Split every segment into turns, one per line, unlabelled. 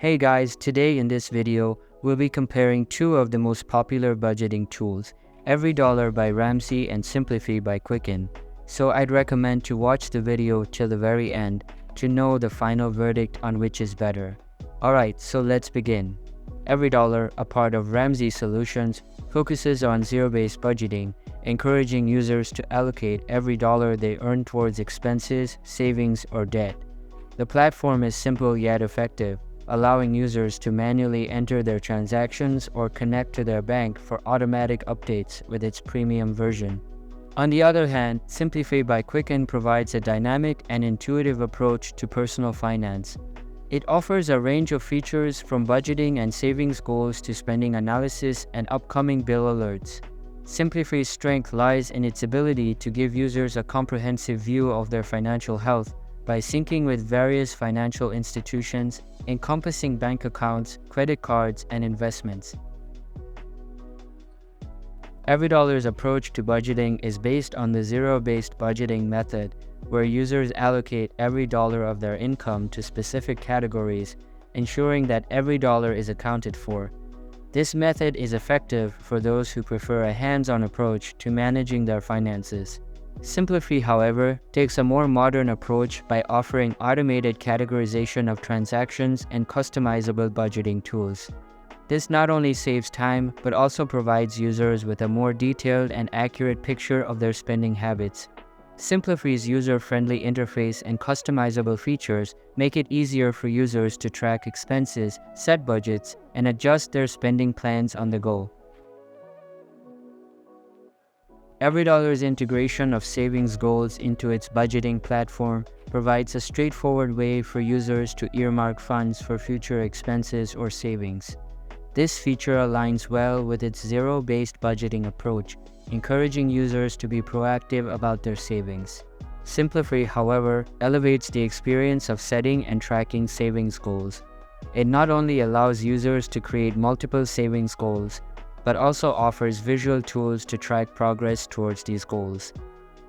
Hey guys, today in this video, we'll be comparing two of the most popular budgeting tools, EveryDollar by Ramsey and Simplifi by Quicken. So I'd recommend to watch the video till the very end to know the final verdict on which is better. Alright, so let's begin. EveryDollar, a part of Ramsey Solutions, focuses on zero-based budgeting, encouraging users to allocate every dollar they earn towards expenses, savings, or debt. The platform is simple yet effective, allowing users to manually enter their transactions or connect to their bank for automatic updates with its premium version. On the other hand, Simplifi by Quicken provides a dynamic and intuitive approach to personal finance. It offers a range of features from budgeting and savings goals to spending analysis and upcoming bill alerts. Simplifi's strength lies in its ability to give users a comprehensive view of their financial health by syncing with various financial institutions, encompassing bank accounts, credit cards, and investments. EveryDollar's approach to budgeting is based on the zero-based budgeting method, where users allocate every dollar of their income to specific categories, ensuring that every dollar is accounted for. This method is effective for those who prefer a hands-on approach to managing their finances. Simplifi, however, takes a more modern approach by offering automated categorization of transactions and customizable budgeting tools. This not only saves time, but also provides users with a more detailed and accurate picture of their spending habits. Simplifi's user-friendly interface and customizable features make it easier for users to track expenses, set budgets, and adjust their spending plans on the go. EveryDollar's integration of savings goals into its budgeting platform provides a straightforward way for users to earmark funds for future expenses or savings. This feature aligns well with its zero-based budgeting approach, encouraging users to be proactive about their savings. Simplifi, however, elevates the experience of setting and tracking savings goals. It not only allows users to create multiple savings goals, but also offers visual tools to track progress towards these goals.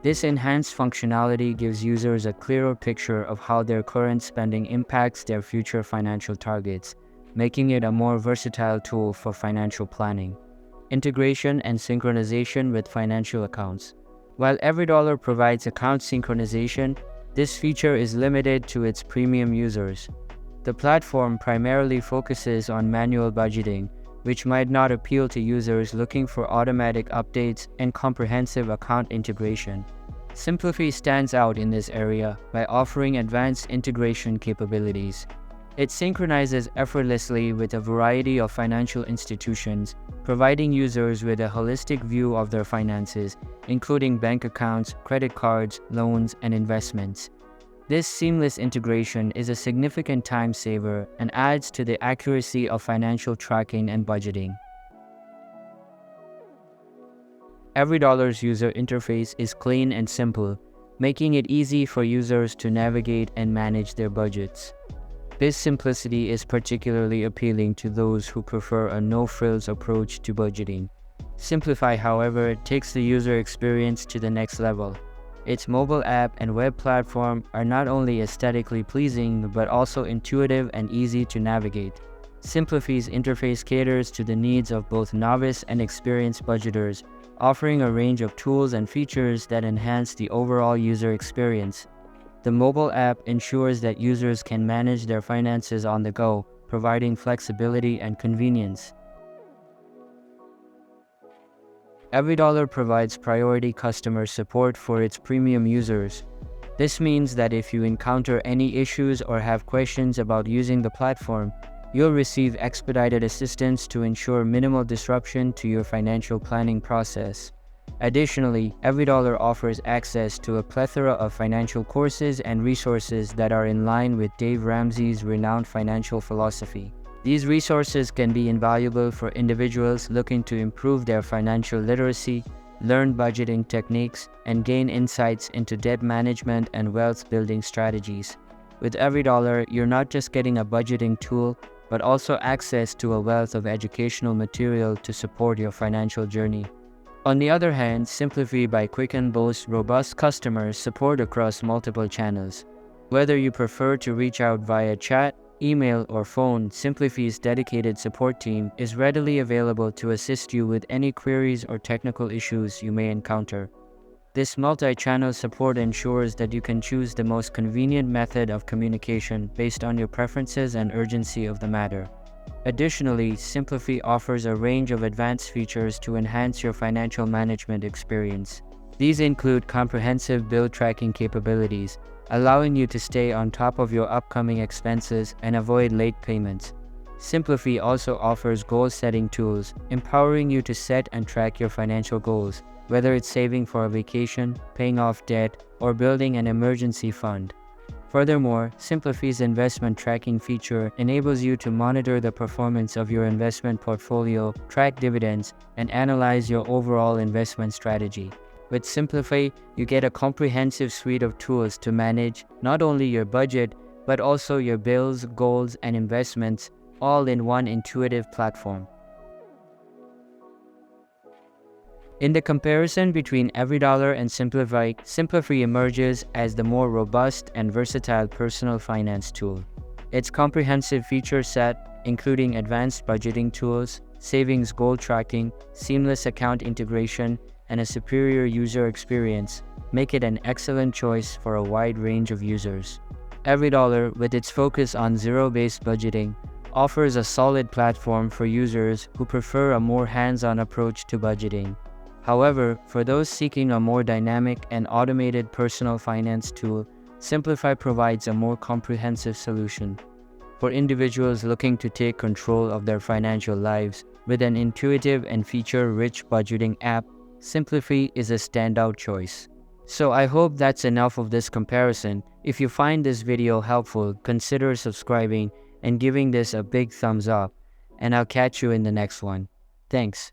This enhanced functionality gives users a clearer picture of how their current spending impacts their future financial targets, making it a more versatile tool for financial planning. Integration and synchronization with financial accounts. While EveryDollar provides account synchronization, this feature is limited to its premium users. The platform primarily focuses on manual budgeting, which might not appeal to users looking for automatic updates and comprehensive account integration. Simplifi stands out in this area by offering advanced integration capabilities. It synchronizes effortlessly with a variety of financial institutions, providing users with a holistic view of their finances, including bank accounts, credit cards, loans, and investments. This seamless integration is a significant time saver and adds to the accuracy of financial tracking and budgeting. EveryDollar's user interface is clean and simple, making it easy for users to navigate and manage their budgets. This simplicity is particularly appealing to those who prefer a no-frills approach to budgeting. Simplifi, however, takes the user experience to the next level. Its mobile app and web platform are not only aesthetically pleasing, but also intuitive and easy to navigate. Simplifi's interface caters to the needs of both novice and experienced budgeters, offering a range of tools and features that enhance the overall user experience. The mobile app ensures that users can manage their finances on the go, providing flexibility and convenience. EveryDollar provides priority customer support for its premium users. This means that if you encounter any issues or have questions about using the platform, you'll receive expedited assistance to ensure minimal disruption to your financial planning process. Additionally, EveryDollar offers access to a plethora of financial courses and resources that are in line with Dave Ramsey's renowned financial philosophy. These resources can be invaluable for individuals looking to improve their financial literacy, learn budgeting techniques, and gain insights into debt management and wealth-building strategies. With EveryDollar, you're not just getting a budgeting tool, but also access to a wealth of educational material to support your financial journey. On the other hand, Simplifi by Quicken boasts robust customer support across multiple channels. Whether you prefer to reach out via chat, email, or phone, Simplifi's dedicated support team is readily available to assist you with any queries or technical issues you may encounter. This multi-channel support ensures that you can choose the most convenient method of communication based on your preferences and urgency of the matter. Additionally, Simplifi offers a range of advanced features to enhance your financial management experience. These include comprehensive bill tracking capabilities, allowing you to stay on top of your upcoming expenses and avoid late payments. Simplifi also offers goal-setting tools, empowering you to set and track your financial goals, whether it's saving for a vacation, paying off debt, or building an emergency fund. Furthermore, Simplifi's investment tracking feature enables you to monitor the performance of your investment portfolio, track dividends, and analyze your overall investment strategy. With Simplifi, you get a comprehensive suite of tools to manage not only your budget, but also your bills, goals, and investments, all in one intuitive platform. In the comparison between EveryDollar and Simplifi, Simplifi emerges as the more robust and versatile personal finance tool. Its comprehensive feature set, including advanced budgeting tools, savings goal tracking, seamless account integration, and a superior user experience, make it an excellent choice for a wide range of users. EveryDollar, with its focus on zero-based budgeting, offers a solid platform for users who prefer a more hands-on approach to budgeting. However, for those seeking a more dynamic and automated personal finance tool, Simplifi provides a more comprehensive solution. For individuals looking to take control of their financial lives, with an intuitive and feature-rich budgeting app, Simplifi is a standout choice. So I hope that's enough of this comparison. If you find this video helpful, consider subscribing and giving this a big thumbs up, and I'll catch you in the next one. Thanks.